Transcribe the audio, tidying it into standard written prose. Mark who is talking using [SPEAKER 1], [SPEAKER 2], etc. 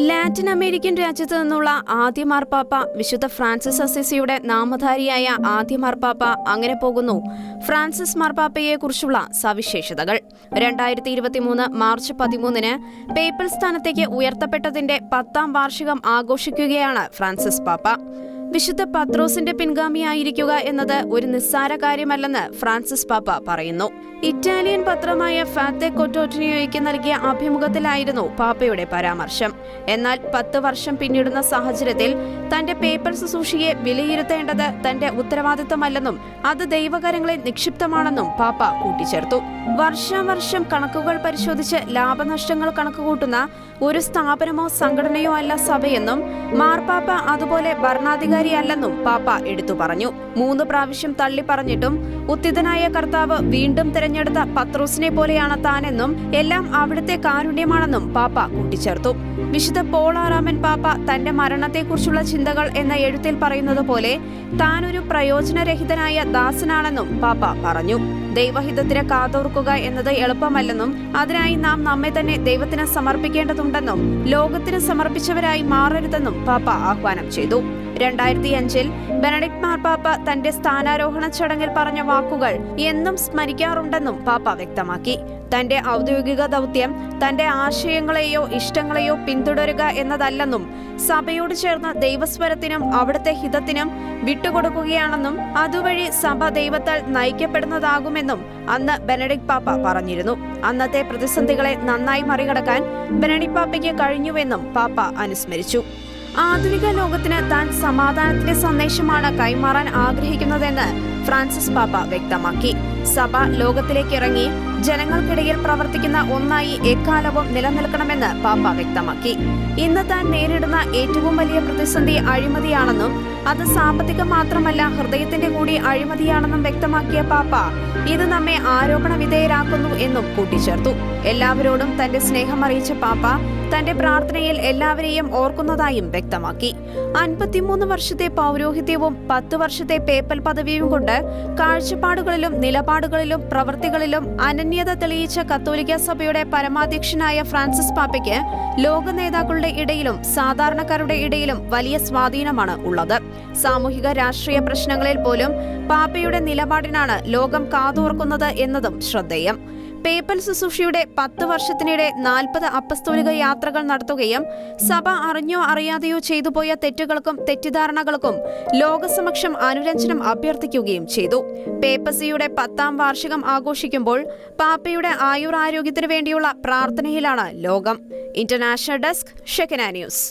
[SPEAKER 1] Latin American രാജ്യത്തു നിന്നുള്ള ആദ്യ മാർപ്പാപ്പ വിശുദ്ധ ഫ്രാൻസിസ് അസിസിയുടെ നാമധാരിയായ ആദ്യ മാർപ്പാപ്പ. അങ്ങനെ പോകുന്നു ഫ്രാൻസിസ് മാർപ്പാപ്പയെക്കുറിച്ചുള്ള സവിശേഷതകൾ. 2023 മാർച്ച് 13 പേപ്പൽ സ്ഥാനത്തേക്ക് ഉയർത്തപ്പെട്ടതിന്റെ 10ാം വാർഷികം ആഘോഷിക്കുകയാണ് ഫ്രാൻസിസ് പാപ്പ. വിശുദ്ധ പത്രോസിന്റെ പിൻഗാമിയായിരിക്കുക എന്നത് ഒരു നിസ്സാര കാര്യമല്ലെന്ന് ഫ്രാൻസിസ് പാപ്പ പറയുന്നു. ഇറ്റാലിയൻ പത്രമായ ഫാത്തെ കൊറ്റോറ്റിനിയോയ്ക്ക് നൽകിയ അഭിമുഖത്തിലായിരുന്നു പാപ്പയുടെ പരാമർശം. എന്നാൽ 10 വർഷം പിന്നിടുന്ന സാഹചര്യത്തിൽ തന്റെ പേപ്പൽ ശുശ്രൂഷയെ വിലയിരുത്തേണ്ടത് തന്റെ ഉത്തരവാദിത്തമല്ലെന്നും അത് ദൈവകരങ്ങളിൽ നിക്ഷിപ്തമാണെന്നും പാപ്പ കൂട്ടിച്ചേർത്തു. വർഷാവർഷം കണക്കുകൾ പരിശോധിച്ച് ലാഭനഷ്ടങ്ങൾ കണക്കുകൂട്ടുന്ന ഒരു സ്ഥാപനമോ സംഘടനയോ അല്ല സഭയെന്നും മാർപ്പാപ്പ അതുപോലെ ഭരണാധികാരിയല്ലെന്നും പാപ്പ എടുത്തു പറഞ്ഞു. 3 പ്രാവശ്യം തള്ളി പറഞ്ഞിട്ടും ഉത്തിതനായ കർത്താവ് വീണ്ടും തിരഞ്ഞെടുത്ത പത്രോസിനെ പോലെയാണ് താനെന്നും എല്ലാം അവിടുത്തെ കാരുണ്യമാണെന്നും പാപ്പ കൂട്ടിച്ചേർത്തു. വിശുദ്ധ പോൾ 6 പാപ്പ തന്റെ മരണത്തെക്കുറിച്ചുള്ള ചിന്തകൾ എന്ന എഴുത്തിൽ പറയുന്നത് പോലെ താനൊരു പ്രയോജനരഹിതനായ ദാസനാണെന്നും പാപ്പ പറഞ്ഞു. ദൈവഹിതത്തിന് കാതോർക്കുക എന്നത് എളുപ്പമല്ലെന്നും അതിനായി നാം നമ്മെ തന്നെ ദൈവത്തിന് സമർപ്പിക്കേണ്ടതുണ്ടെന്നും ലോകത്തിന് സമർപ്പിച്ചവരായി മാറരുതെന്നും പാപ്പ ആഹ്വാനം ചെയ്തു. 2005 ബെനഡിക്ട് മാർപ്പാപ്പ തന്റെ സ്ഥാനാരോഹണ ചടങ്ങിൽ പറഞ്ഞ വാക്കുകൾ എന്നും സ്മരിക്കാറുണ്ടെന്നും പാപ്പ വ്യക്തമാക്കി. തന്റെ ഔദ്യോഗിക ദൗത്യം തന്റെ ആശയങ്ങളെയോ ഇഷ്ടങ്ങളെയോ പിന്തുടരുക എന്നതല്ലെന്നും സഭയോട് ചേർന്ന് ദൈവസ്വരത്തിനും അവിടുത്തെ ഹിതത്തിനും വിട്ടുകൊടുക്കുകയാണെന്നും അതുവഴി സഭ ദൈവത്താൽ നയിക്കപ്പെടുന്നതാകുമെന്നും അന്ന് ബെനഡിക്ട് പാപ്പ പറഞ്ഞിരുന്നു. അന്നത്തെ പ്രതിസന്ധികളെ നന്നായി മറികടക്കാൻ ബെനഡിക്ട് പാപ്പയ്ക്ക് കഴിഞ്ഞുവെന്നും പാപ്പ അനുസ്മരിച്ചു. ആധുനിക ലോകത്തിന് താൻ സമാധാനത്തിന്റെ സന്ദേശമാണ് കൈമാറാൻ ആഗ്രഹിക്കുന്നതെന്ന് ഫ്രാൻസിസ് പാപ്പ വ്യക്തമാക്കി. സഭ ലോകത്തിലേക്ക് ഇറങ്ങി ജനങ്ങൾക്കിടയിൽ പ്രവർത്തിക്കുന്ന ഒന്നായി എക്കാലവും നിലനിൽക്കണമെന്ന് പാപ്പ വ്യക്തമാക്കി. ഇന്ന് താൻ നേരിടുന്ന ഏറ്റവും വലിയ പ്രതിസന്ധി അഴിമതിയാണെന്നും അത് സാമ്പത്തിക മാത്രമല്ല ഹൃദയത്തിന്റെ കൂടി അഴിമതിയാണെന്നും വ്യക്തമാക്കിയ പാപ്പ ഇത് നമ്മെ ആരോപണ വിധേയരാക്കുന്നു എന്നും കൂട്ടിച്ചേർത്തു. എല്ലാവരോടും തന്റെ സ്നേഹം അറിയിച്ച പാപ്പ തന്റെ പ്രാർത്ഥനയിൽ എല്ലാവരെയും ഓർക്കുന്നതായും വ്യക്തമാക്കി. 53 വർഷത്തെ പൗരോഹിത്യവും 10 വർഷത്തെ പേപ്പൽ പദവിയും കൊണ്ട് കാഴ്ചപ്പാടുകളിലും നിലപാടുകളിലും പ്രവൃത്തികളിലും അനന്യത തെളിയിച്ച കത്തോലിക്ക സഭയുടെ പരമാധ്യക്ഷനായ ഫ്രാൻസിസ് പാപ്പയ്ക്ക് ലോക നേതാക്കളുടെ ഇടയിലും സാധാരണക്കാരുടെ ഇടയിലും വലിയ സ്വാധീനമാണ് ഉള്ളത്. സാമൂഹിക രാഷ്ട്രീയ പ്രശ്നങ്ങളിൽ പോലും പാപ്പയുടെ നിലപാടിനാണ് ലോകം കാതോർക്കുന്നത് എന്നതും ശ്രദ്ധേയം. പേപ്പൽ ശുശ്രൂഷയുടെ 10 വർഷത്തിനിടെ 40 അപ്പസ്തോലിക യാത്രകൾ നടത്തുകയും സഭ അറിഞ്ഞോ അറിയാതെയോ ചെയ്തുപോയ തെറ്റുകൾക്കും തെറ്റിദ്ധാരണകൾക്കും ലോകസമക്ഷം അനുരഞ്ജനം അഭ്യർത്ഥിക്കുകയും ചെയ്തു. പേപ്പസിയുടെ 10ാം വാർഷികം ആഘോഷിക്കുമ്പോൾ പാപ്പയുടെ ആയുരാരോഗ്യത്തിനു വേണ്ടിയുള്ള പ്രാർത്ഥനയിലാണ് ലോകം. International desk, ഷെക്കന news.